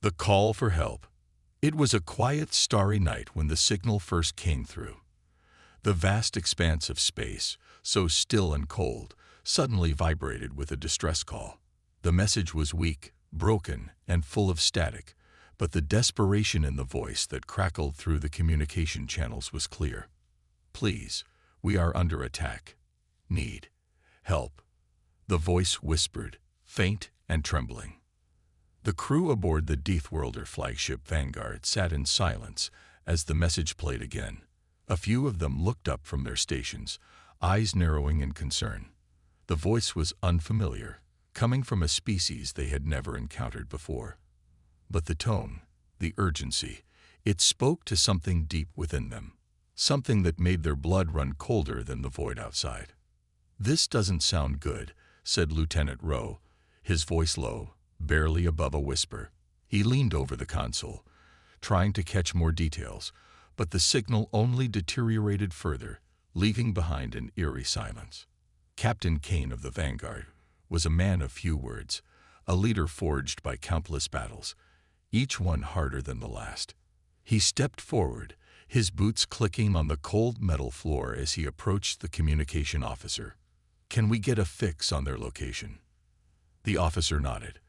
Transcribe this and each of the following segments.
The call for help. It was a quiet, starry night when the signal first came through. The vast expanse of space, so still and cold, suddenly vibrated with a distress call. The message was weak, broken, and full of static, but the desperation in the voice that crackled through the communication channels was clear. "Please, we are under attack. Need help," the voice whispered, faint and trembling. The crew aboard the Deathworlder flagship Vanguard sat in silence as the message played again. A few of them looked up from their stations, eyes narrowing in concern. The voice was unfamiliar, coming from a species they had never encountered before. But the tone, the urgency, it spoke to something deep within them, something that made their blood run colder than the void outside. "This doesn't sound good," said Lieutenant Rowe, his voice low, barely above a whisper. He leaned over the console, trying to catch more details, but the signal only deteriorated further, leaving behind an eerie silence. Captain Kane of the Vanguard was a man of few words, a leader forged by countless battles, each one harder than the last. He stepped forward, his boots clicking on the cold metal floor as he approached the communication officer. "Can we get a fix on their location?" The officer nodded.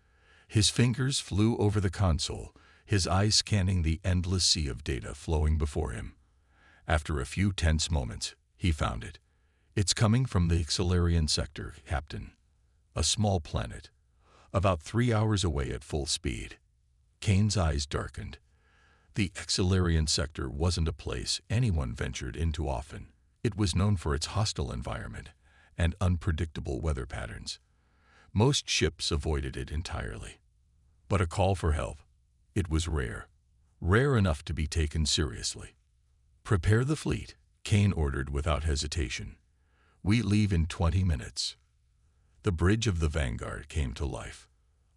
His fingers flew over the console, his eyes scanning the endless sea of data flowing before him. After a few tense moments, he found it. "It's coming from the Xelarian sector, Captain. A small planet, about 3 hours away at full speed." Kane's eyes darkened. The Xelarian sector wasn't a place anyone ventured into often. It was known for its hostile environment and unpredictable weather patterns. Most ships avoided it entirely. But a call for help, it was rare enough to be taken seriously. "Prepare the fleet," Kane ordered without hesitation. "We leave in 20 minutes." The bridge of the Vanguard came to life.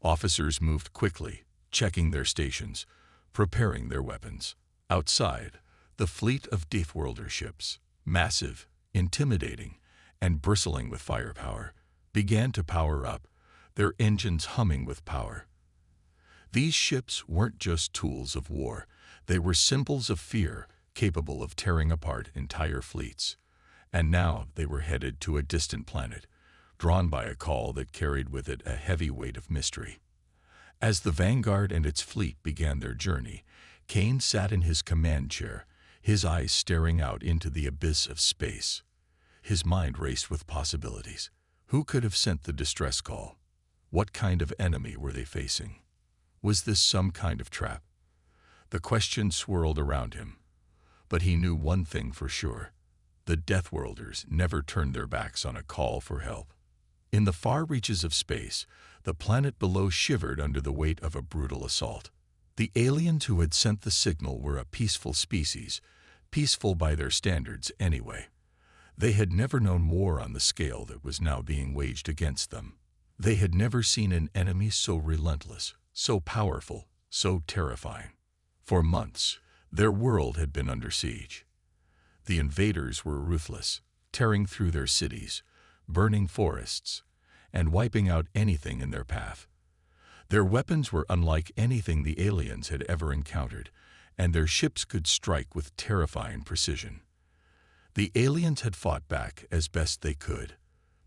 Officers moved quickly, checking their stations, preparing their weapons. Outside, the fleet of Deathworlder ships, massive, intimidating, and bristling with firepower, began to power up, their engines humming with power. These ships weren't just tools of war, they were symbols of fear, capable of tearing apart entire fleets. And now they were headed to a distant planet, drawn by a call that carried with it a heavy weight of mystery. As the Vanguard and its fleet began their journey, Kane sat in his command chair, his eyes staring out into the abyss of space. His mind raced with possibilities. Who could have sent the distress call? What kind of enemy were they facing? Was this some kind of trap? The questions swirled around him. But he knew one thing for sure. The Deathworlders never turned their backs on a call for help. In the far reaches of space, the planet below shivered under the weight of a brutal assault. The aliens who had sent the signal were a peaceful species, peaceful by their standards anyway. They had never known war on the scale that was now being waged against them. They had never seen an enemy so relentless, so powerful, so terrifying. For months, their world had been under siege. The invaders were ruthless, tearing through their cities, burning forests, and wiping out anything in their path. Their weapons were unlike anything the aliens had ever encountered, and their ships could strike with terrifying precision. The aliens had fought back as best they could,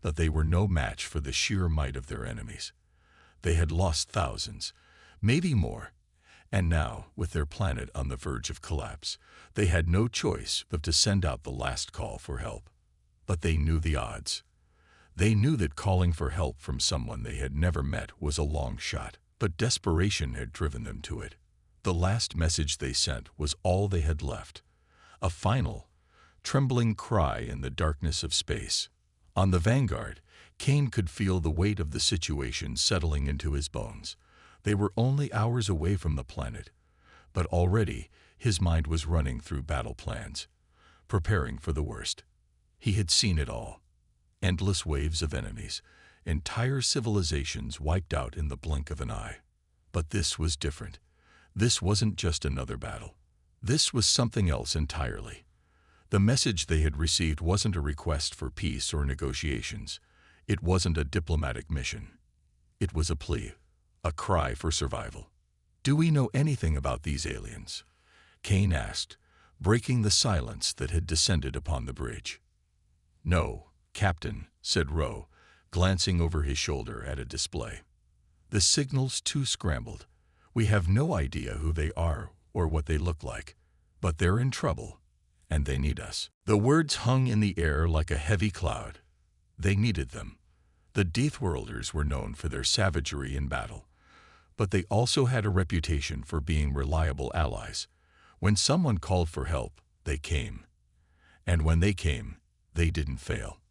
but they were no match for the sheer might of their enemies. They had lost thousands, maybe more, and now, with their planet on the verge of collapse, they had no choice but to send out the last call for help. But they knew the odds. They knew that calling for help from someone they had never met was a long shot, but desperation had driven them to it. The last message they sent was all they had left, a final, trembling cry in the darkness of space. On the Vanguard, Kane could feel the weight of the situation settling into his bones. They were only hours away from the planet, but already his mind was running through battle plans, preparing for the worst. He had seen it all. Endless waves of enemies, entire civilizations wiped out in the blink of an eye. But this was different. This wasn't just another battle. This was something else entirely. The message they had received wasn't a request for peace or negotiations. It wasn't a diplomatic mission. It was a plea, a cry for survival. "Do we know anything about these aliens?" Kane asked, breaking the silence that had descended upon the bridge. "No, Captain," said Rowe, glancing over his shoulder at a display. "The signal's too scrambled. We have no idea who they are or what they look like, but they're in trouble, and they need us." The words hung in the air like a heavy cloud. They needed them. The Deathworlders were known for their savagery in battle, but they also had a reputation for being reliable allies. When someone called for help, they came. And when they came, they didn't fail.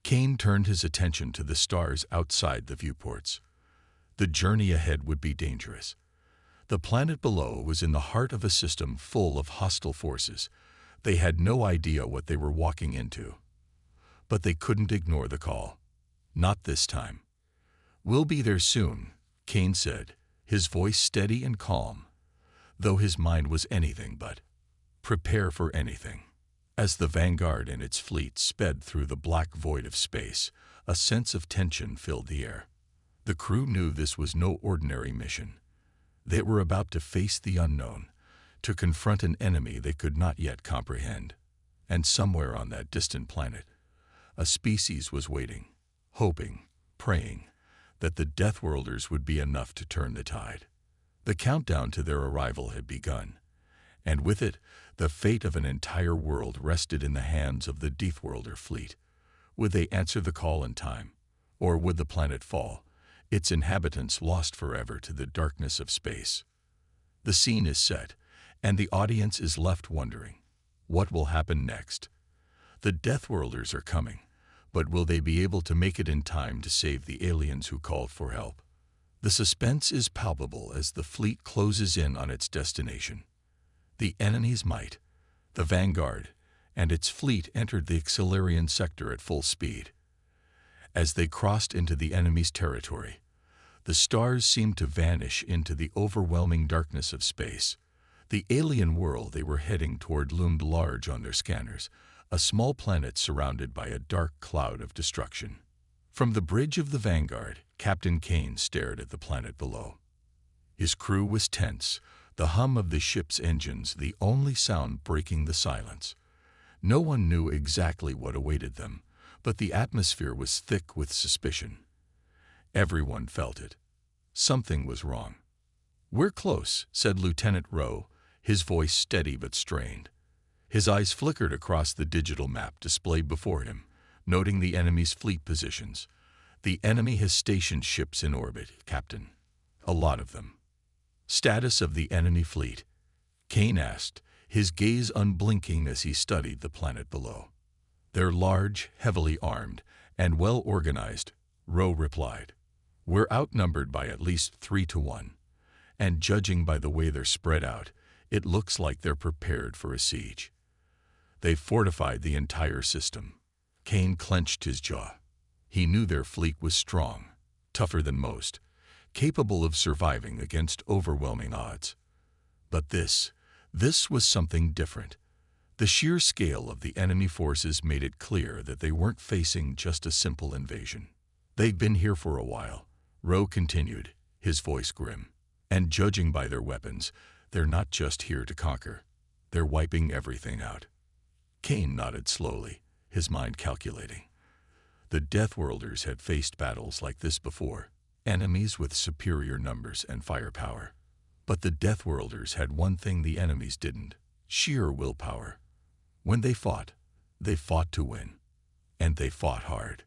Kane turned his attention to the stars outside the viewports. The journey ahead would be dangerous. The planet below was in the heart of a system full of hostile forces. They had no idea what they were walking into. But they couldn't ignore the call. Not this time. "We'll be there soon," Kane said, his voice steady and calm, though his mind was anything but. Prepare for anything. As the Vanguard and its fleet sped through the black void of space, a sense of tension filled the air. The crew knew this was no ordinary mission. They were about to face the unknown, to confront an enemy they could not yet comprehend. And somewhere on that distant planet, a species was waiting, hoping, praying, that the Deathworlders would be enough to turn the tide. The countdown to their arrival had begun, and with it, the fate of an entire world rested in the hands of the Deathworlder fleet. Would they answer the call in time, or would the planet fall, its inhabitants lost forever to the darkness of space? The scene is set, and the audience is left wondering, what will happen next? The Deathworlders are coming, but will they be able to make it in time to save the aliens who called for help? The suspense is palpable as the fleet closes in on its destination. The enemy's might, the Vanguard, and its fleet entered the Xilarian sector at full speed. As they crossed into the enemy's territory, the stars seemed to vanish into the overwhelming darkness of space. The alien world they were heading toward loomed large on their scanners, a small planet surrounded by a dark cloud of destruction. From the bridge of the Vanguard, Captain Kane stared at the planet below. His crew was tense, the hum of the ship's engines the only sound breaking the silence. No one knew exactly what awaited them, but the atmosphere was thick with suspicion. Everyone felt it. Something was wrong. "We're close," said Lieutenant Rowe, his voice steady but strained. His eyes flickered across the digital map displayed before him, noting the enemy's fleet positions. "The enemy has stationed ships in orbit, Captain. A lot of them." "Status of the enemy fleet?" Kane asked, his gaze unblinking as he studied the planet below. "They're large, heavily armed, and well organized," Rowe replied. "We're outnumbered by at least 3-1, and judging by the way they're spread out, it looks like they're prepared for a siege. They've fortified the entire system." Kane clenched his jaw. He knew their fleet was strong, tougher than most, capable of surviving against overwhelming odds. But this was something different. The sheer scale of the enemy forces made it clear that they weren't facing just a simple invasion. "They've been here for a while," Rowe continued, his voice grim. "And judging by their weapons, they're not just here to conquer. They're wiping everything out." Kane nodded slowly, his mind calculating. The Deathworlders had faced battles like this before, enemies with superior numbers and firepower. But the Deathworlders had one thing the enemies didn't: sheer willpower. When they fought to win. And they fought hard.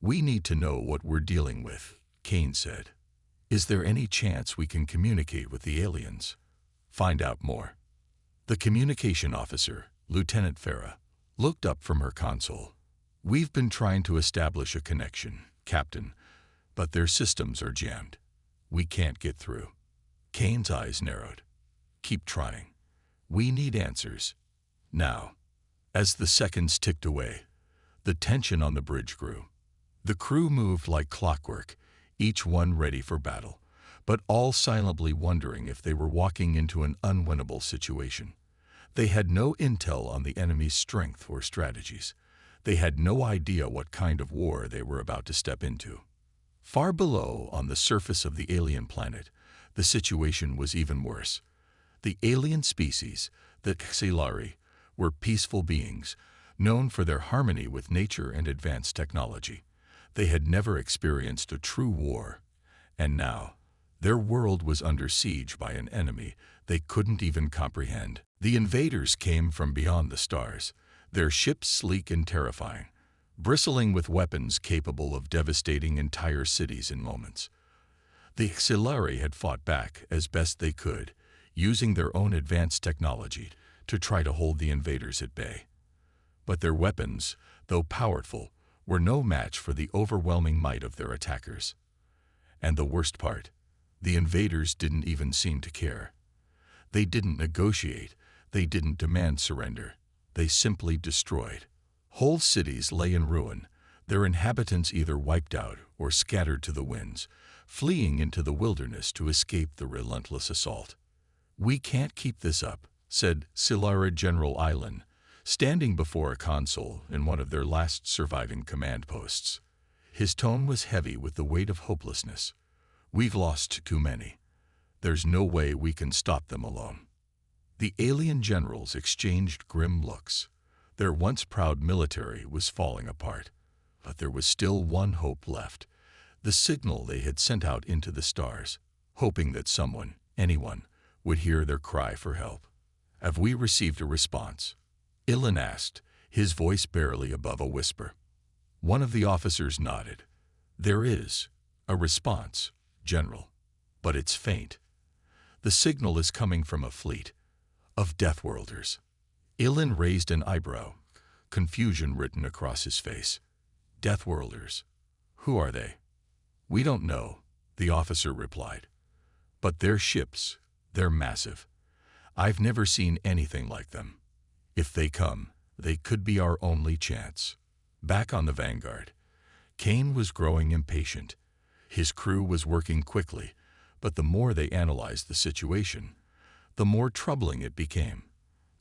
"We need to know what we're dealing with," Kane said. "Is there any chance we can communicate with the aliens? Find out more." The communication officer, Lieutenant Farah, looked up from her console. "We've been trying to establish a connection, Captain, but their systems are jammed. We can't get through." Kane's eyes narrowed. "Keep trying. We need answers. Now." As the seconds ticked away, the tension on the bridge grew. The crew moved like clockwork, each one ready for battle, but all silently wondering if they were walking into an unwinnable situation. They had no intel on the enemy's strength or strategies. They had no idea what kind of war they were about to step into. Far below, on the surface of the alien planet, The situation was even worse. The alien species, the Xilari, were peaceful beings, known for their harmony with nature and advanced technology. They had never experienced a true war, and now their world was under siege by an enemy they couldn't even comprehend. The invaders came from beyond the stars, their ships sleek and terrifying, bristling with weapons capable of devastating entire cities in moments. The Xilari had fought back as best they could, using their own advanced technology to try to hold the invaders at bay. But their weapons, though powerful, were no match for the overwhelming might of their attackers. And the worst part, the invaders didn't even seem to care. They didn't negotiate, they didn't demand surrender, they simply destroyed. Whole cities lay in ruin, their inhabitants either wiped out or scattered to the winds, fleeing into the wilderness to escape the relentless assault. "We can't keep this up," said Silara General Island, standing before a console in one of their last surviving command posts. His tone was heavy with the weight of hopelessness. "We've lost too many. There's no way we can stop them alone." The alien generals exchanged grim looks. Their once proud military was falling apart. But there was still one hope left, the signal they had sent out into the stars, hoping that someone, anyone, would hear their cry for help. "Have we received a response?" Ilan asked, his voice barely above a whisper. One of the officers nodded. "There is a response, General, but it's faint. The signal is coming from a fleet of Deathworlders." Ilan raised an eyebrow, confusion written across his face. "Deathworlders? Who are they?" "We don't know," the officer replied. "But their ships, they're massive. I've never seen anything like them. If they come, they could be our only chance." Back on the Vanguard, Kane was growing impatient. His crew was working quickly, but the more they analyzed the situation, the more troubling it became.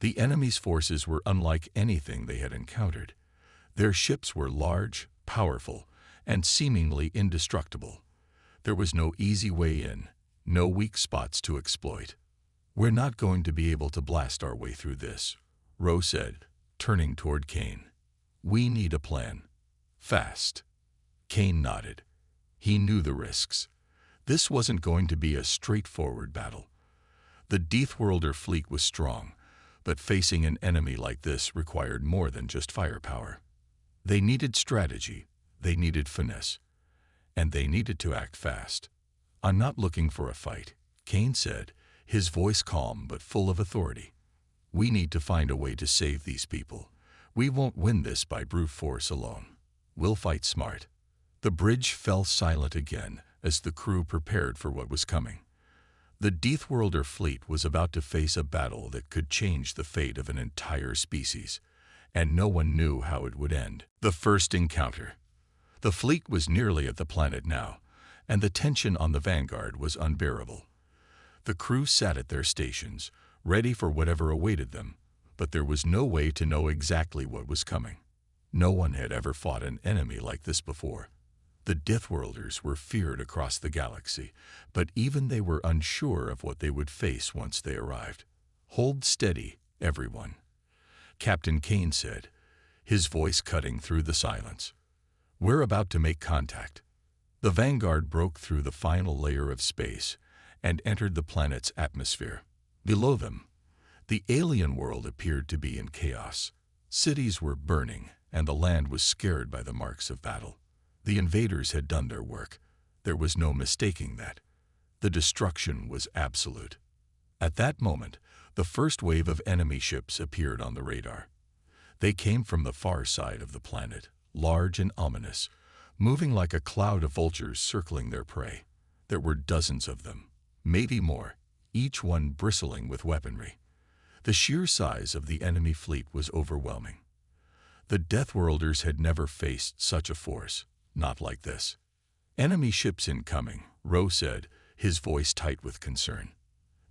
The enemy's forces were unlike anything they had encountered. Their ships were large, powerful, and seemingly indestructible. There was no easy way in, no weak spots to exploit. "We're not going to be able to blast our way through this," Rowe said, turning toward Kane. "We need a plan. Fast." Kane nodded. He knew the risks. This wasn't going to be a straightforward battle. The Deathworlder fleet was strong, but facing an enemy like this required more than just firepower. They needed strategy, they needed finesse, and they needed to act fast. "I'm not looking for a fight," Kane said, his voice calm but full of authority. "We need to find a way to save these people. We won't win this by brute force alone. We'll fight smart." The bridge fell silent again as the crew prepared for what was coming. The Deathworlder fleet was about to face a battle that could change the fate of an entire species, and no one knew how it would end. The first encounter. The fleet was nearly at the planet now, and the tension on the Vanguard was unbearable. The crew sat at their stations, ready for whatever awaited them, but there was no way to know exactly what was coming. No one had ever fought an enemy like this before. The Deathworlders were feared across the galaxy, but even they were unsure of what they would face once they arrived. "Hold steady, everyone," Captain Kane said, his voice cutting through the silence. "We're about to make contact." The Vanguard broke through the final layer of space and entered the planet's atmosphere. Below them, the alien world appeared to be in chaos. Cities were burning, and the land was scared by the marks of battle. The invaders had done their work. There was no mistaking that. The destruction was absolute. At that moment, the first wave of enemy ships appeared on the radar. They came from the far side of the planet, large and ominous, moving like a cloud of vultures circling their prey. There were dozens of them, maybe more, each one bristling with weaponry. The sheer size of the enemy fleet was overwhelming. The Deathworlders had never faced such a force, not like this. "Enemy ships incoming," Rowe said, his voice tight with concern.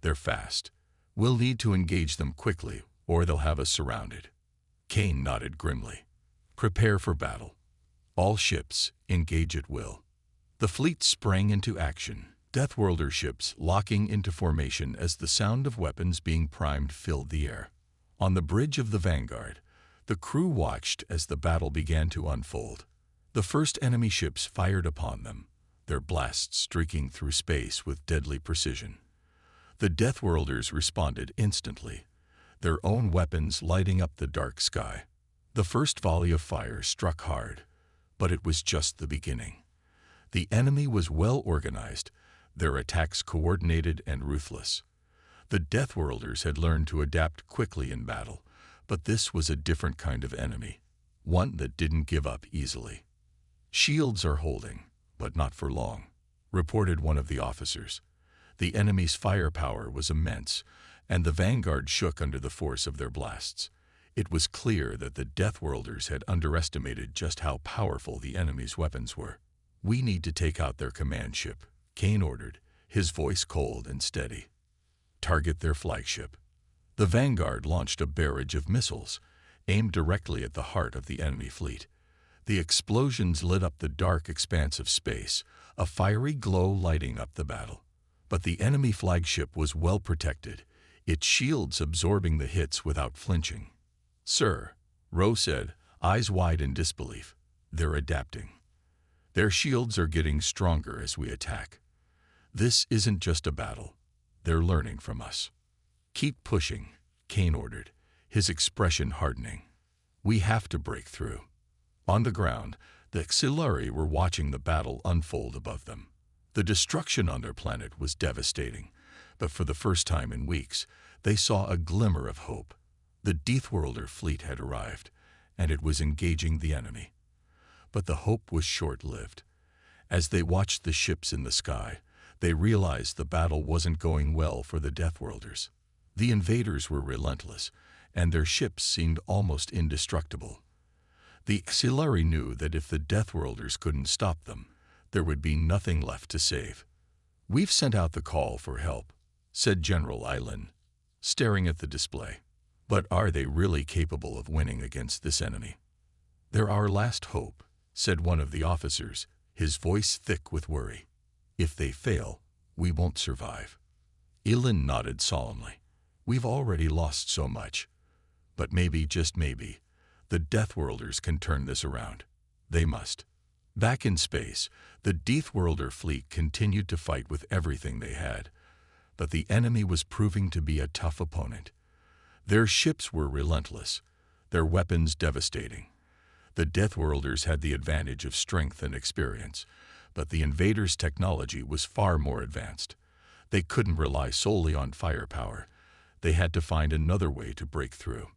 "They're fast. We'll need to engage them quickly, or they'll have us surrounded." Kane nodded grimly. "Prepare for battle. All ships, engage at will." The fleet sprang into action, Deathworlder ships locking into formation as the sound of weapons being primed filled the air. On the bridge of the Vanguard, the crew watched as the battle began to unfold. The first enemy ships fired upon them, their blasts streaking through space with deadly precision. The Deathworlders responded instantly, their own weapons lighting up the dark sky. The first volley of fire struck hard, but it was just the beginning. The enemy was well organized, their attacks coordinated and ruthless. The Deathworlders had learned to adapt quickly in battle, but this was a different kind of enemy, one that didn't give up easily. "Shields are holding, but not for long," reported one of the officers. The enemy's firepower was immense, and the Vanguard shook under the force of their blasts. It was clear that the Deathworlders had underestimated just how powerful the enemy's weapons were. "We need to take out their command ship," Kane ordered, his voice cold and steady. "Target their flagship." The Vanguard launched a barrage of missiles, aimed directly at the heart of the enemy fleet. The explosions lit up the dark expanse of space, a fiery glow lighting up the battle. But the enemy flagship was well protected, its shields absorbing the hits without flinching. "Sir," Rowe said, eyes wide in disbelief, "they're adapting. Their shields are getting stronger as we attack. This isn't just a battle. They're learning from us." "Keep pushing," Kane ordered, his expression hardening. "We have to break through." On the ground, the Xilari were watching the battle unfold above them. The destruction on their planet was devastating, but for the first time in weeks, they saw a glimmer of hope. The Deathworlder fleet had arrived, and it was engaging the enemy. But the hope was short-lived. As they watched the ships in the sky, they realized the battle wasn't going well for the Deathworlders. The invaders were relentless, and their ships seemed almost indestructible. The Xilari knew that if the Deathworlders couldn't stop them, there would be nothing left to save. "We've sent out the call for help," said General Eilen, staring at the display. "But are they really capable of winning against this enemy?" "They're our last hope," said one of the officers, his voice thick with worry. "If they fail, we won't survive." Eilen nodded solemnly. "We've already lost so much. But maybe, just maybe, the Deathworlders can turn this around. They must." Back in space, the Deathworlder fleet continued to fight with everything they had, but the enemy was proving to be a tough opponent. Their ships were relentless, their weapons devastating. The Deathworlders had the advantage of strength and experience, but the invaders' technology was far more advanced. They couldn't rely solely on firepower. They had to find another way to break through.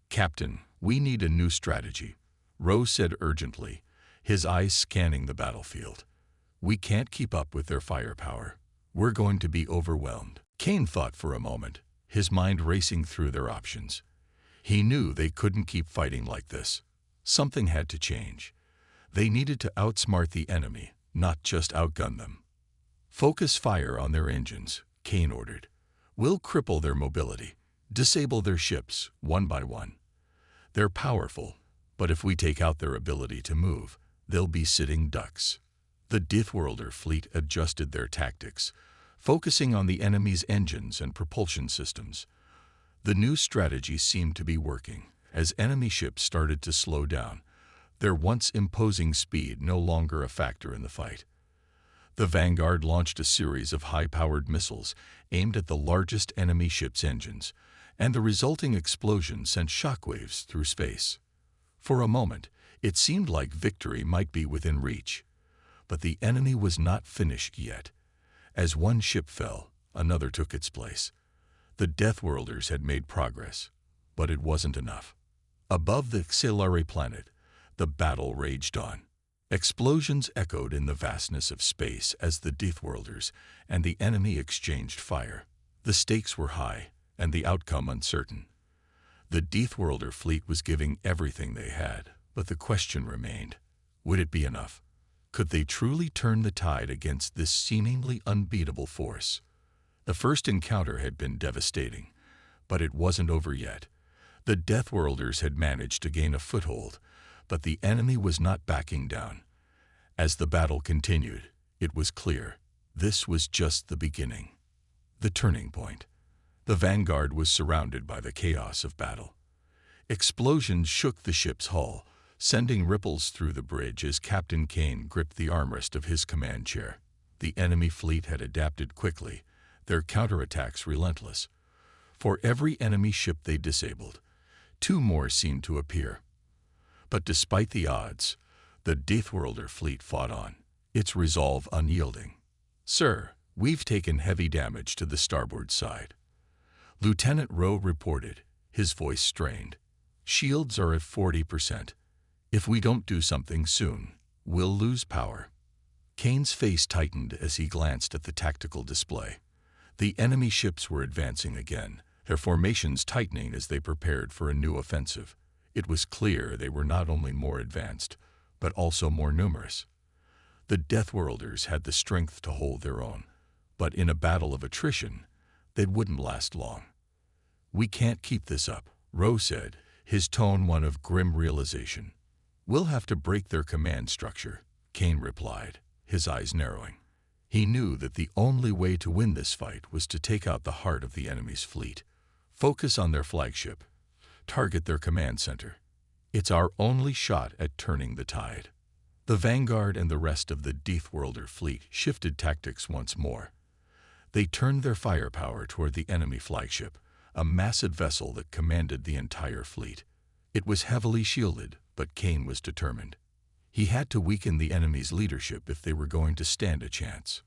"Captain, we need a new strategy," Rowe said urgently, his eyes scanning the battlefield. "We can't keep up with their firepower. We're going to be overwhelmed." Kane thought for a moment, his mind racing through their options. He knew they couldn't keep fighting like this. Something had to change. They needed to outsmart the enemy, not just outgun them. "Focus fire on their engines," Kane ordered. "We'll cripple their mobility, disable their ships one by one. They're powerful, but if we take out their ability to move, they'll be sitting ducks." The Deathworlder fleet adjusted their tactics, focusing on the enemy's engines and propulsion systems. The new strategy seemed to be working. As enemy ships started to slow down, their once imposing speed no longer a factor in the fight. The Vanguard launched a series of high-powered missiles aimed at the largest enemy ship's engines, and the resulting explosion sent shockwaves through space. For a moment, it seemed like victory might be within reach. But the enemy was not finished yet. As one ship fell, another took its place. The Deathworlders had made progress, but it wasn't enough. Above the Xilari planet, the battle raged on. Explosions echoed in the vastness of space as the Deathworlders and the enemy exchanged fire. The stakes were high, and the outcome uncertain. The Deathworlder fleet was giving everything they had, but the question remained, would it be enough? Could they truly turn the tide against this seemingly unbeatable force? The first encounter had been devastating, but it wasn't over yet. The Deathworlders had managed to gain a foothold, but the enemy was not backing down. As the battle continued, it was clear This was just the beginning. The turning point. The Vanguard was surrounded by the chaos of battle. Explosions shook the ship's hull, sending ripples through the bridge as Captain Kane gripped the armrest of his command chair. The enemy fleet had adapted quickly, their counterattacks relentless. For every enemy ship they disabled, 2 more seemed to appear. But despite the odds, the Deathworlder fleet fought on, its resolve unyielding. "Sir, we've taken heavy damage to the starboard side," Lieutenant Rowe reported, his voice strained. "Shields are at 40%. If we don't do something soon, we'll lose power." Kane's face tightened as he glanced at the tactical display. The enemy ships were advancing again, their formations tightening as they prepared for a new offensive. It was clear they were not only more advanced, but also more numerous. The Deathworlders had the strength to hold their own, but in a battle of attrition, they wouldn't last long. "We can't keep this up," Rowe said, his tone one of grim realization. "We'll have to break their command structure," Kane replied, his eyes narrowing. He knew that the only way to win this fight was to take out the heart of the enemy's fleet, focus on their flagship, target their command center. It's our only shot at turning the tide. The Vanguard and the rest of the Deathworlder fleet shifted tactics once more. They turned their firepower toward the enemy flagship, a massive vessel that commanded the entire fleet. It was heavily shielded, but Kane was determined. He had to weaken the enemy's leadership if they were going to stand a chance.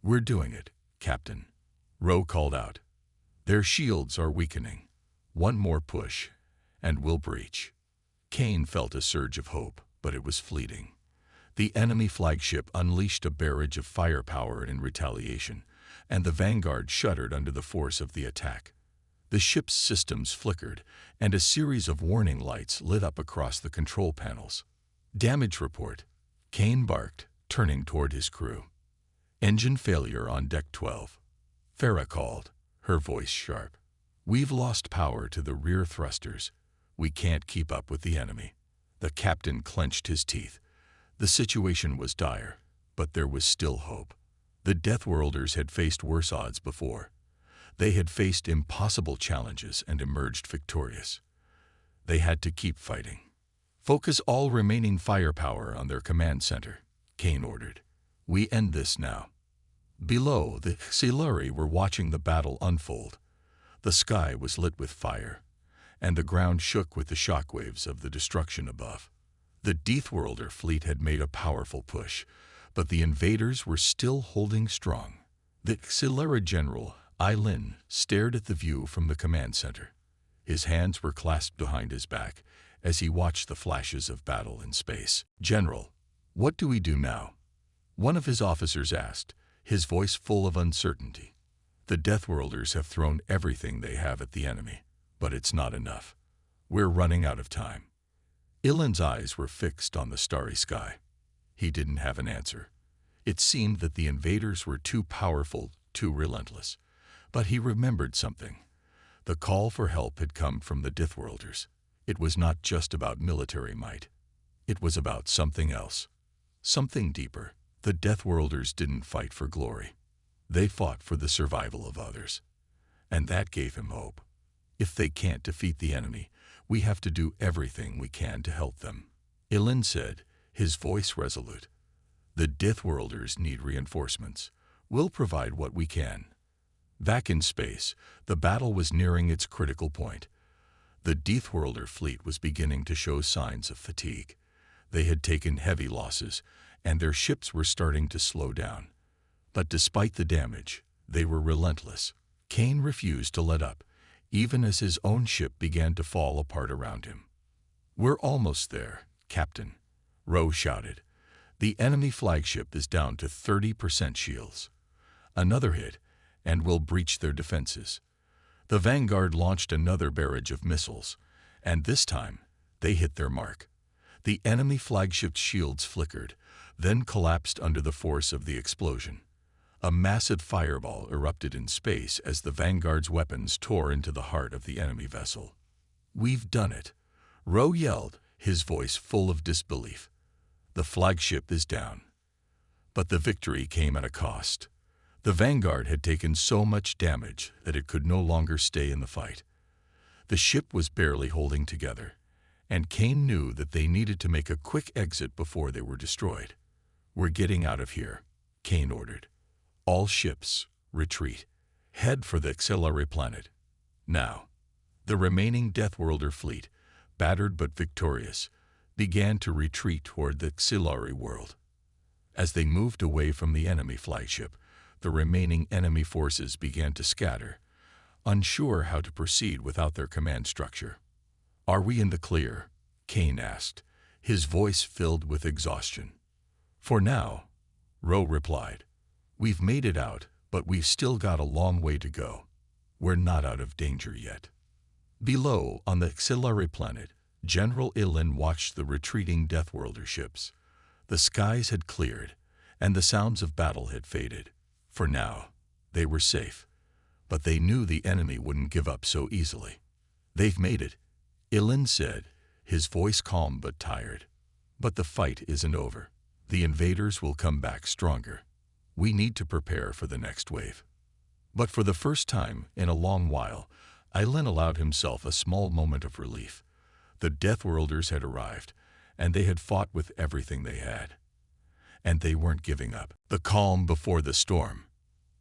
"We're doing it, Captain," Rowe called out. "Their shields are weakening. One more push, and we'll breach." Kane felt a surge of hope, but it was fleeting. The enemy flagship unleashed a barrage of firepower in retaliation, and the Vanguard shuddered under the force of the attack. The ship's systems flickered, and a series of warning lights lit up across the control panels. "Damage report," Kane barked, turning toward his crew. "Engine failure on Deck 12. Farah called, her voice sharp. "We've lost power to the rear thrusters. We can't keep up with the enemy." The captain clenched his teeth. The situation was dire, but there was still hope. The Deathworlders had faced worse odds before. They had faced impossible challenges and emerged victorious. They had to keep fighting. "Focus all remaining firepower on their command center," Kane ordered. "We end this now." Below, the Siluri were watching the battle unfold. The sky was lit with fire, and the ground shook with the shockwaves of the destruction above. The Deathworlder fleet had made a powerful push, but the invaders were still holding strong. The Siluri general, Lin, stared at the view from the command center. His hands were clasped behind his back as he watched the flashes of battle in space. "General, what do we do now?" one of his officers asked, his voice full of uncertainty. "The Deathworlders have thrown everything they have at the enemy, but it's not enough. We're running out of time." Ilan's eyes were fixed on the starry sky. He didn't have an answer. It seemed that the invaders were too powerful, too relentless. But he remembered something. The call for help had come from the Deathworlders. It was not just about military might. It was about something else. Something deeper. The Deathworlders didn't fight for glory. They fought for the survival of others. And that gave him hope. If they can't defeat the enemy, we have to do everything we can to help them. Ilan said, his voice resolute. "The Deathworlders need reinforcements. We'll provide what we can." Back in space, the battle was nearing its critical point. The Deathworlder fleet was beginning to show signs of fatigue. They had taken heavy losses, and their ships were starting to slow down. But despite the damage, they were relentless. Kane refused to let up, even as his own ship began to fall apart around him. "We're almost there, Captain," Rowe shouted. "The enemy flagship is down to 30% shields. Another hit, and we'll breach their defenses." The Vanguard launched another barrage of missiles, and this time, they hit their mark. The enemy flagship's shields flickered, then collapsed under the force of the explosion. A massive fireball erupted in space as the Vanguard's weapons tore into the heart of the enemy vessel. "We've done it," Rowe yelled, his voice full of disbelief. "The flagship is down." But the victory came at a cost. The Vanguard had taken so much damage that it could no longer stay in the fight. The ship was barely holding together, and Kane knew that they needed to make a quick exit before they were destroyed. "We're getting out of here," Kane ordered. "All ships, retreat. Head for the auxiliary planet. Now." The remaining Deathworlder fleet, battered but victorious, began to retreat toward the auxiliary world. As they moved away from the enemy flagship, the remaining enemy forces began to scatter, unsure how to proceed without their command structure. "Are we in the clear?" Kane asked, his voice filled with exhaustion. "For now," Ro replied. "We've made it out, but we've still got a long way to go. We're not out of danger yet." Below, on the auxiliary planet, General Ilin watched the retreating Deathworlder ships. The skies had cleared, and the sounds of battle had faded. For now, they were safe. But they knew the enemy wouldn't give up so easily. "They've made it," Ilin said, his voice calm but tired. "But the fight isn't over. The invaders will come back stronger. We need to prepare for the next wave." But for the first time in a long while, Ilin allowed himself a small moment of relief. The Deathworlders had arrived, and they had fought with everything they had. And they weren't giving up. The calm before the storm.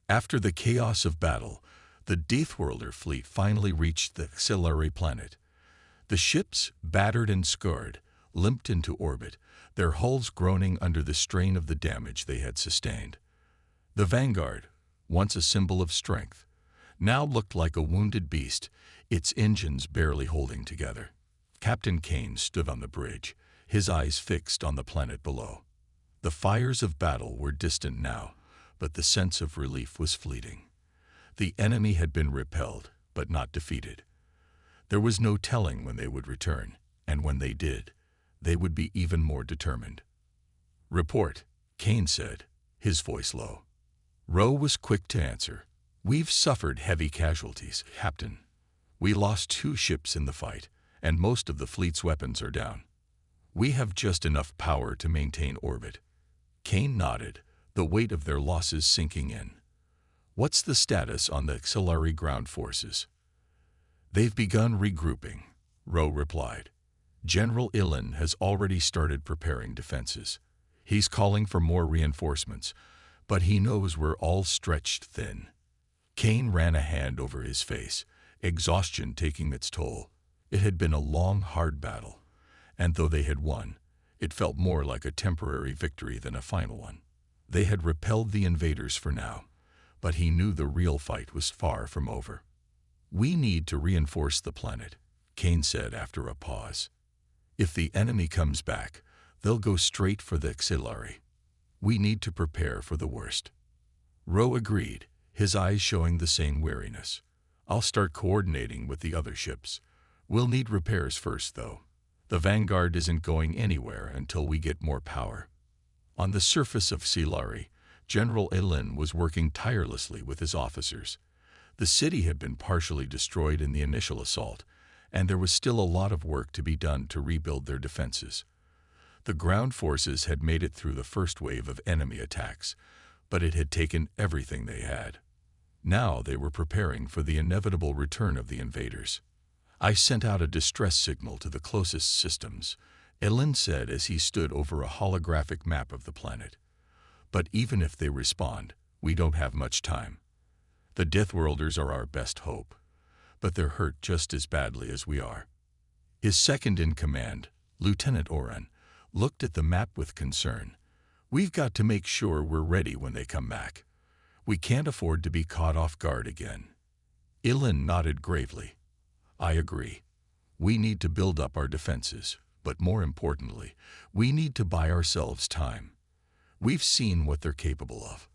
After the chaos of battle, the Deathworlder fleet finally reached the auxiliary planet. The ships, battered and scarred, limped into orbit, their hulls groaning under the strain of the damage they had sustained. The Vanguard, once a symbol of strength, now looked like a wounded beast, its engines barely holding together. Captain Kane stood on the bridge, his eyes fixed on the planet below. The fires of battle were distant now, but the sense of relief was fleeting. The enemy had been repelled, but not defeated. There was no telling when they would return, and when they did, they would be even more determined. "Report," Kane said, his voice low. Ro was quick to answer. "We've suffered heavy casualties, Captain. We lost 2 ships in the fight, and most of the fleet's weapons are down. We have just enough power to maintain orbit." Kane nodded, the weight of their losses sinking in. "What's the status on the auxiliary ground forces?" "They've begun regrouping," Ro replied. "General Ilin has already started preparing defenses. He's calling for more reinforcements, but he knows we're all stretched thin." Kane ran a hand over his face, exhaustion taking its toll. It had been a long, hard battle, and though they had won, it felt more like a temporary victory than a final one. They had repelled the invaders for now, but he knew the real fight was far from over. "We need to reinforce the planet," Kane said after a pause. "If the enemy comes back, they'll go straight for the auxiliary. We need to prepare for the worst." Ro agreed, his eyes showing the same weariness. "I'll start coordinating with the other ships. We'll need repairs first, though. The Vanguard isn't going anywhere until we get more power." On the surface of Silari, General Ilin was working tirelessly with his officers. The city had been partially destroyed in the initial assault, and there was still a lot of work to be done to rebuild their defenses. The ground forces had made it through the first wave of enemy attacks, but it had taken everything they had. Now they were preparing for the inevitable return of the invaders. "I sent out a distress signal to the closest systems," Ilin said as he stood over a holographic map of the planet. "But even if they respond, we don't have much time. The Deathworlders are our best hope, but they're hurt just as badly as we are." His second-in-command, Lieutenant Oren, looked at the map with concern. "We've got to make sure we're ready when they come back. We can't afford to be caught off guard again." Ilin nodded gravely. "I agree. We need to build up our defenses, but more importantly, we need to buy ourselves time. We've seen what they're capable of.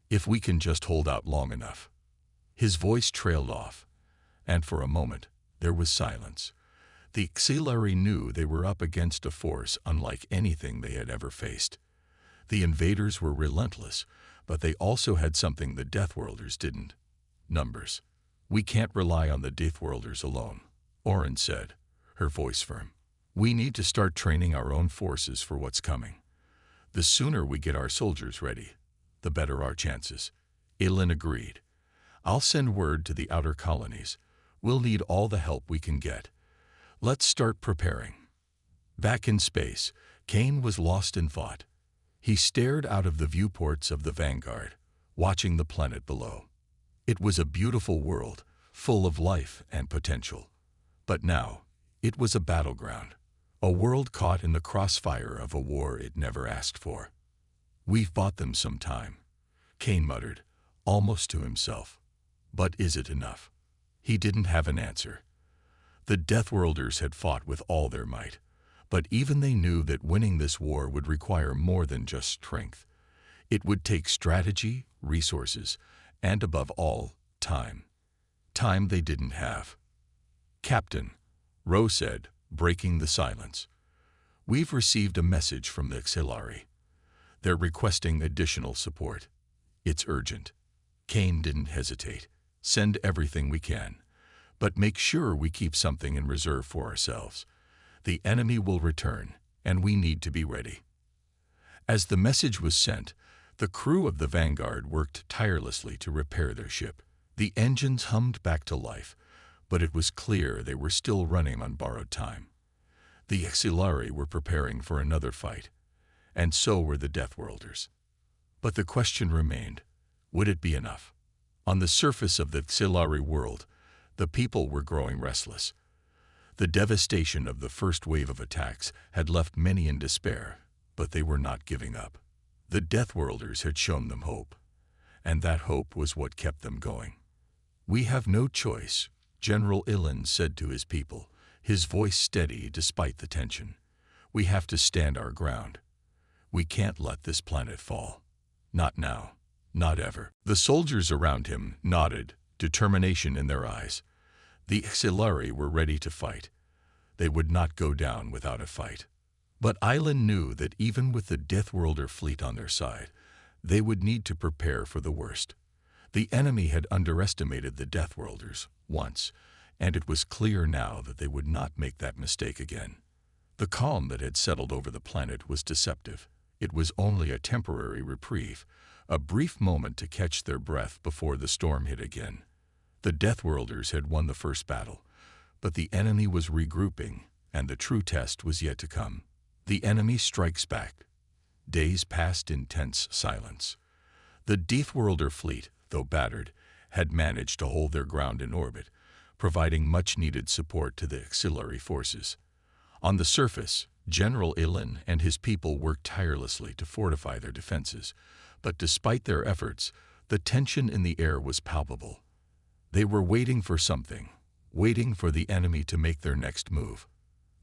If we can just hold out long enough." His voice trailed off, and for a moment there was silence. The auxiliary knew they were up against a force unlike anything they had ever faced. The invaders were relentless, but they also had something the Deathworlders didn't: numbers. "We can't rely on the Deathworlders alone," Oren said, her voice firm. "We need to start training our own forces for what's coming. The sooner we get our soldiers ready, the better our chances. Ilin agreed. I'll send word to the outer colonies. We'll need all the help we can get. Let's start preparing. Back in space, Kane was lost in thought. He stared out of the viewports of the Vanguard, watching the planet below. It was a beautiful world, full of life and potential. But now, it was a battleground, a world caught in the crossfire of a war it never asked for. We've bought them some time, Kane muttered, almost to himself. But is it enough? He didn't have an answer. The Deathworlders had fought with all their might, but even they knew that winning this war would require more than just strength. It would take strategy, resources, and above all, time. Time they didn't have. Captain, Ro said, breaking the silence. We've received a message from the Xilari. They're requesting additional support. It's urgent. Kane didn't hesitate. Send everything we can. But make sure we keep something in reserve for ourselves. The enemy will return, and we need to be ready. As the message was sent, the crew of the Vanguard worked tirelessly to repair their ship. The engines hummed back to life, but it was clear they were still running on borrowed time. The Xilari were preparing for another fight, and so were the Deathworlders. But the question remained, would it be enough? On the surface of the Xilari world, the people were growing restless. The devastation of the first wave of attacks had left many in despair, but they were not giving up. The Deathworlders had shown them hope, and that hope was what kept them going. We have no choice, General Ilin said to his people, his voice steady despite the tension. We have to stand our ground. We can't let this planet fall. Not now. Not ever. The soldiers around him nodded, determination in their eyes. The Xilari were ready to fight. They would not go down without a fight. But Ilin knew that even with the Deathworlder fleet on their side, they would need to prepare for the worst. The enemy had underestimated the Deathworlders once, and it was clear now that they would not make that mistake again. The calm that had settled over the planet was deceptive. It was only a temporary reprieve, a brief moment to catch their breath before the storm hit again. The Deathworlders had won the first battle, but the enemy was regrouping, and the true test was yet to come. The enemy strikes back. Days passed in tense silence. The Deathworlder fleet, though battered, had managed to hold their ground in orbit, providing much-needed support to the Xilari forces. On the surface, General Ilin and his people worked tirelessly to fortify their defenses, but despite their efforts, the tension in the air was palpable. They were waiting for something, waiting for the enemy to make their next move.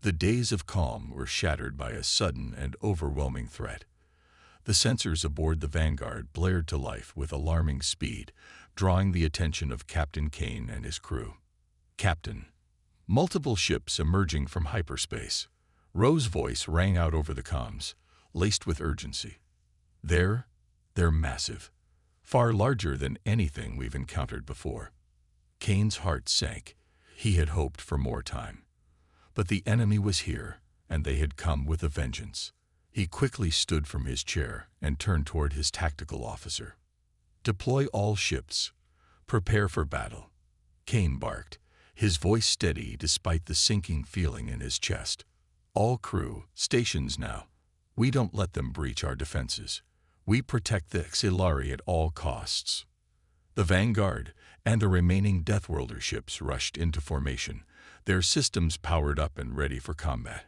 The days of calm were shattered by a sudden and overwhelming threat. The sensors aboard the Vanguard blared to life with alarming speed, drawing the attention of Captain Kane and his crew. Captain. Multiple ships emerging from hyperspace. Ro's voice rang out over the comms, laced with urgency. They're massive, far larger than anything we've encountered before. Kane's heart sank. He had hoped for more time. But the enemy was here, and they had come with a vengeance. He quickly stood from his chair and turned toward his tactical officer. Deploy all ships. Prepare for battle. Kane barked, his voice steady despite the sinking feeling in his chest. All crew, stations now. We don't let them breach our defenses. We protect the Xilari at all costs. The Vanguard and the remaining Deathworlder ships rushed into formation, their systems powered up and ready for combat.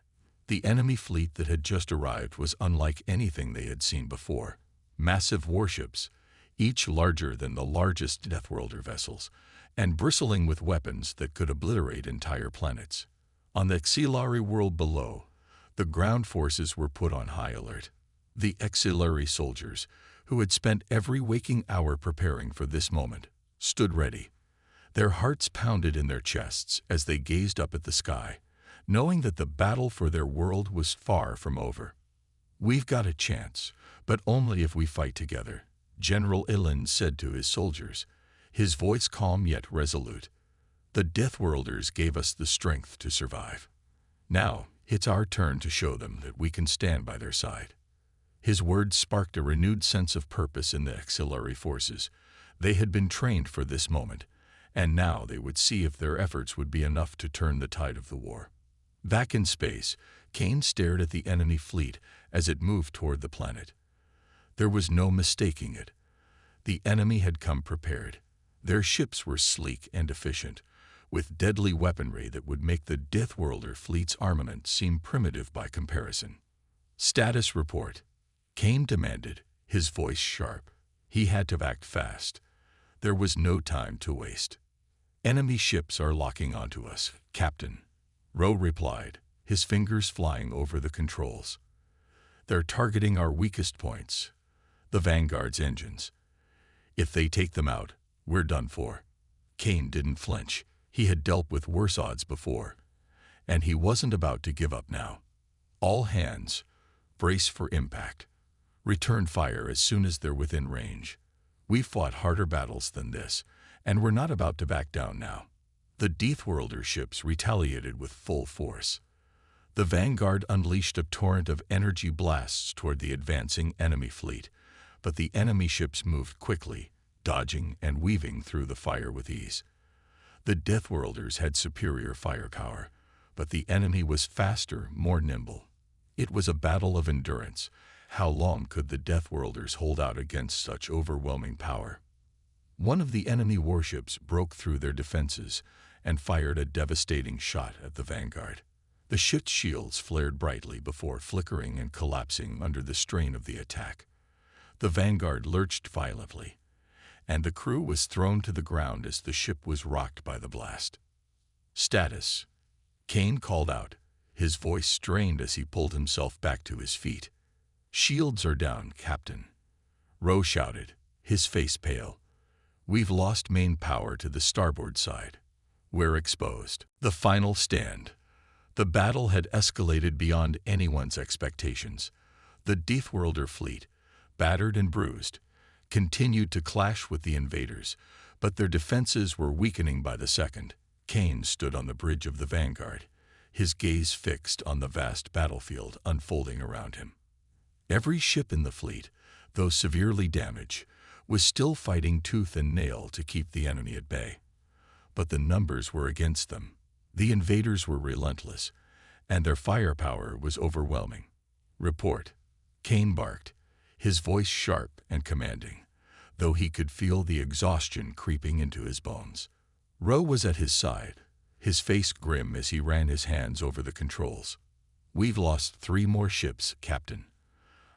The enemy fleet that had just arrived was unlike anything they had seen before. Massive warships, each larger than the largest Deathworlder vessels, and bristling with weapons that could obliterate entire planets. On the Xilari world below, the ground forces were put on high alert. The Xilari soldiers, who had spent every waking hour preparing for this moment, stood ready. Their hearts pounded in their chests as they gazed up at the sky, knowing that the battle for their world was far from over. We've got a chance, but only if we fight together, General Ilin said to his soldiers, his voice calm yet resolute. The Deathworlders gave us the strength to survive. Now, it's our turn to show them that we can stand by their side. His words sparked a renewed sense of purpose in the auxiliary forces. They had been trained for this moment, and now they would see if their efforts would be enough to turn the tide of the war. Back in space, Kane stared at the enemy fleet as it moved toward the planet. There was no mistaking it. The enemy had come prepared. Their ships were sleek and efficient, with deadly weaponry that would make the Deathworlder fleet's armament seem primitive by comparison. "Status report," Kane demanded, his voice sharp. He had to act fast. There was no time to waste. "Enemy ships are locking onto us, Captain," Rowe replied, his fingers flying over the controls. "They're targeting our weakest points, the Vanguard's engines. If they take them out, we're done for." Kane didn't flinch. He had dealt with worse odds before, and he wasn't about to give up now. "All hands, brace for impact. Return fire as soon as they're within range. We've fought harder battles than this, and we're not about to back down now." The Deathworlder ships retaliated with full force. The Vanguard unleashed a torrent of energy blasts toward the advancing enemy fleet, but the enemy ships moved quickly, dodging and weaving through the fire with ease. The Deathworlders had superior firepower, but the enemy was faster, more nimble. It was a battle of endurance. How long could the Deathworlders hold out against such overwhelming power? One of the enemy warships broke through their defenses and fired a devastating shot at the Vanguard. The ship's shields flared brightly before flickering and collapsing under the strain of the attack. The Vanguard lurched violently, and the crew was thrown to the ground as the ship was rocked by the blast. "Status," Kane called out, his voice strained as he pulled himself back to his feet. "Shields are down, Captain," Rowe shouted, his face pale. "We've lost main power to the starboard side. We're exposed." The final stand. The battle had escalated beyond anyone's expectations. The Deathworlder fleet, battered and bruised, continued to clash with the invaders, but their defenses were weakening by the second. Kane stood on the bridge of the Vanguard, his gaze fixed on the vast battlefield unfolding around him. Every ship in the fleet, though severely damaged, was still fighting tooth and nail to keep the enemy at bay. But the numbers were against them. The invaders were relentless, and their firepower was overwhelming. "Report," Kane barked, his voice sharp and commanding, though he could feel the exhaustion creeping into his bones. Rowe was at his side, his face grim as he ran his hands over the controls. "We've lost 3 more ships, Captain.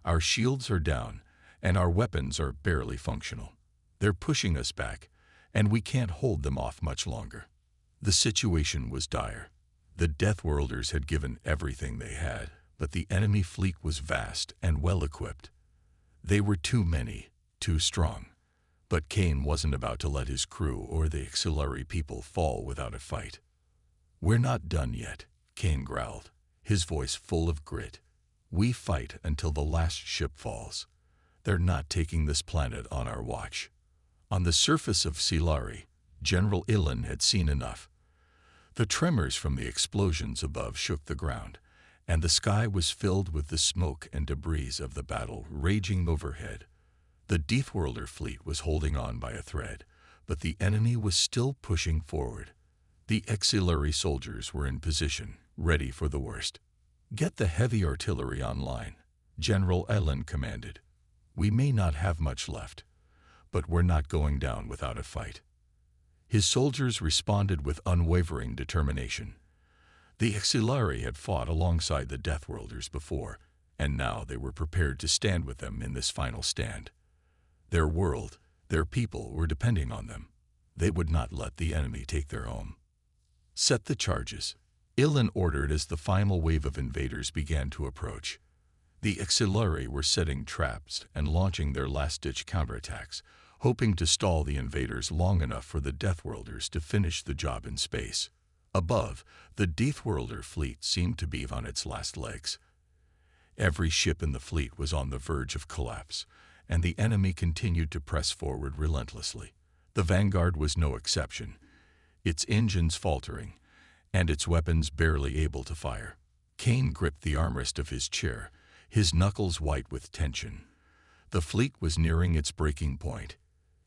Our shields are down, and our weapons are barely functional. They're pushing us back, and we can't hold them off much longer." The situation was dire. The Deathworlders had given everything they had, but the enemy fleet was vast and well-equipped. They were too many, too strong. But Kane wasn't about to let his crew or the auxiliary people fall without a fight. "We're not done yet," Kane growled, his voice full of grit. "We fight until the last ship falls. They're not taking this planet on our watch." On the surface of Silari, General Ilan had seen enough. The tremors from the explosions above shook the ground, and the sky was filled with the smoke and debris of the battle raging overhead. The Deathworlder fleet was holding on by a thread, but the enemy was still pushing forward. The auxiliary soldiers were in position, ready for the worst. "Get the heavy artillery online," General Ilan commanded. "We may not have much left, but we're not going down without a fight." His soldiers responded with unwavering determination. The auxiliary had fought alongside the Deathworlders before, and now they were prepared to stand with them in this final stand. Their world, their people were depending on them. They would not let the enemy take their home. "Set the charges," Ilan ordered as the final wave of invaders began to approach. The auxiliary were setting traps and launching their last-ditch counterattacks, hoping to stall the invaders long enough for the Deathworlders to finish the job in space. Above, the Deathworlder fleet seemed to be on its last legs. Every ship in the fleet was on the verge of collapse, and the enemy continued to press forward relentlessly. The Vanguard was no exception, its engines faltering, and its weapons barely able to fire. Kane gripped the armrest of his chair, his knuckles white with tension. The fleet was nearing its breaking point.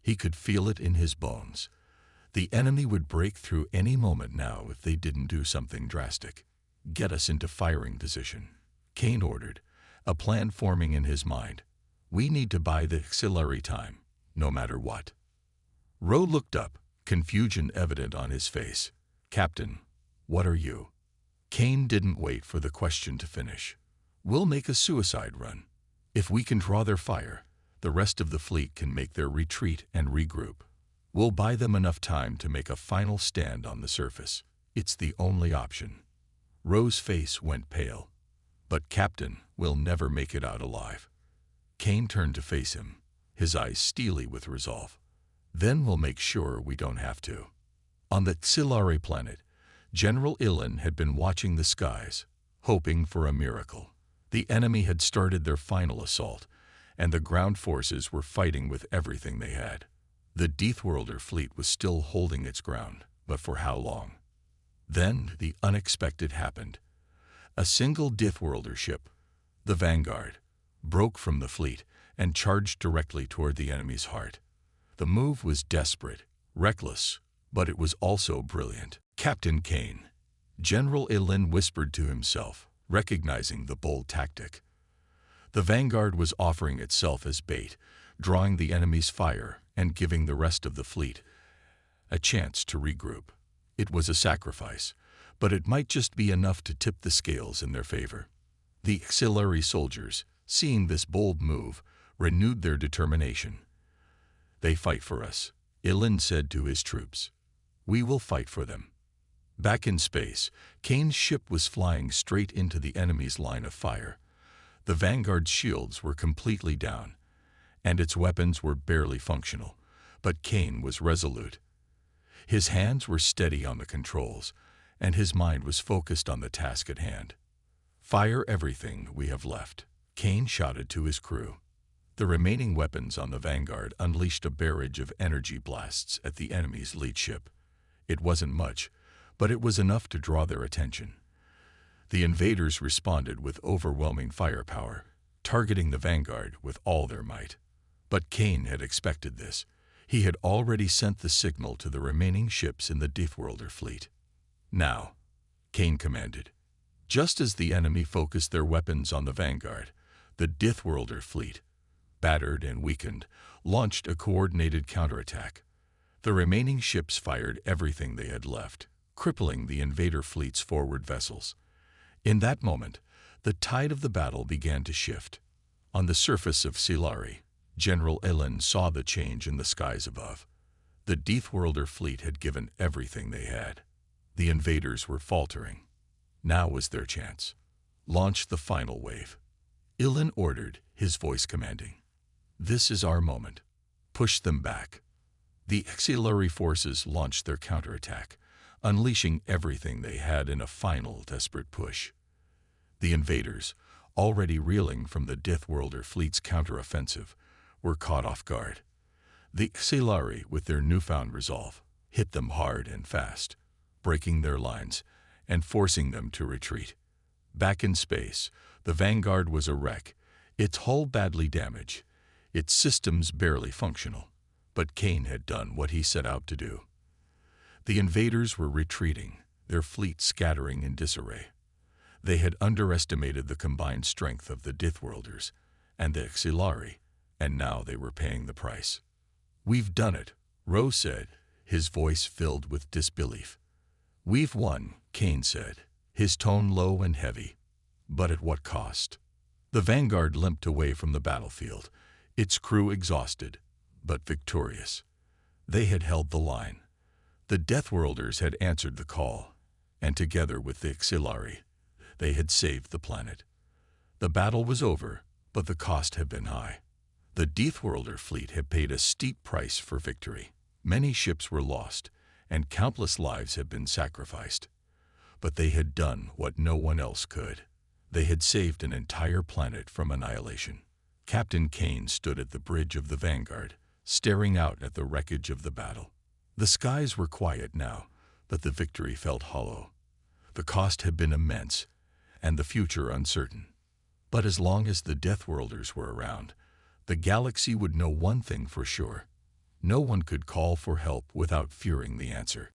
He could feel it in his bones. The enemy would break through any moment now if they didn't do something drastic. "Get us into firing position," Kane ordered, a plan forming in his mind. "We need to buy the auxiliary time, no matter what." Rowe looked up, confusion evident on his face. "Captain, what are you?" Kane didn't wait for the question to finish. "We'll make a suicide run. If we can draw their fire, the rest of the fleet can make their retreat and regroup. We'll buy them enough time to make a final stand on the surface. It's the only option." Rowe's face went pale. "But Captain, we'll never make it out alive." Kane turned to face him, his eyes steely with resolve. "Then we'll make sure we don't have to." On the Xilari planet, General Ilan had been watching the skies, hoping for a miracle. The enemy had started their final assault, and the ground forces were fighting with everything they had. The Deathworlder fleet was still holding its ground, but for how long? Then the unexpected happened. A single Deathworlder ship, the Vanguard, broke from the fleet and charged directly toward the enemy's heart. The move was desperate, reckless, but it was also brilliant. "Captain Kane," General Ilan whispered to himself, recognizing the bold tactic. The Vanguard was offering itself as bait, drawing the enemy's fire and giving the rest of the fleet a chance to regroup. It was a sacrifice, but it might just be enough to tip the scales in their favor. The auxiliary soldiers, seeing this bold move, renewed their determination. "They fight for us," Ilan said to his troops. "We will fight for them." Back in space, Kane's ship was flying straight into the enemy's line of fire. The Vanguard's shields were completely down, and its weapons were barely functional, but Kane was resolute. His hands were steady on the controls, and his mind was focused on the task at hand. "Fire everything we have left," Kane shouted to his crew. The remaining weapons on the Vanguard unleashed a barrage of energy blasts at the enemy's lead ship. It wasn't much, but it was enough to draw their attention. The invaders responded with overwhelming firepower, targeting the Vanguard with all their might. But Kane had expected this. He had already sent the signal to the remaining ships in the Deathworlder fleet. "Now," Kane commanded. Just as the enemy focused their weapons on the Vanguard, the Deathworlder fleet, battered and weakened, launched a coordinated counterattack. The remaining ships fired everything they had left, crippling the invader fleet's forward vessels. In that moment, the tide of the battle began to shift. On the surface of Xilari, General Ilan saw the change in the skies above. The Deathworlder fleet had given everything they had. The invaders were faltering. Now was their chance. "Launch the final wave," Ilan ordered, his voice commanding. "This is our moment. Push them back." The auxiliary forces launched their counterattack, unleashing everything they had in a final desperate push. The invaders, already reeling from the Deathworlder fleet's counteroffensive, were caught off guard. The auxiliary, with their newfound resolve, hit them hard and fast, breaking their lines and forcing them to retreat. Back in space, the Vanguard was a wreck, its hull badly damaged, its systems barely functional. But Kane had done what he set out to do. The invaders were retreating, their fleet scattering in disarray. They had underestimated the combined strength of the Deathworlders and the auxiliary, and now they were paying the price. "We've done it," Rowe said, his voice filled with disbelief. "We've won," Kane said, his tone low and heavy. "But at what cost?" The Vanguard limped away from the battlefield, its crew exhausted, but victorious. They had held the line. The Deathworlders had answered the call, and together with the auxiliary, they had saved the planet. The battle was over, but the cost had been high. The Deathworlder fleet had paid a steep price for victory. Many ships were lost, and countless lives had been sacrificed. But they had done what no one else could. They had saved an entire planet from annihilation. Captain Kane stood at the bridge of the Vanguard, staring out at the wreckage of the battle. The skies were quiet now, but the victory felt hollow. The cost had been immense, and the future uncertain. But as long as the Deathworlders were around, the galaxy would know one thing for sure. No one could call for help without fearing the answer.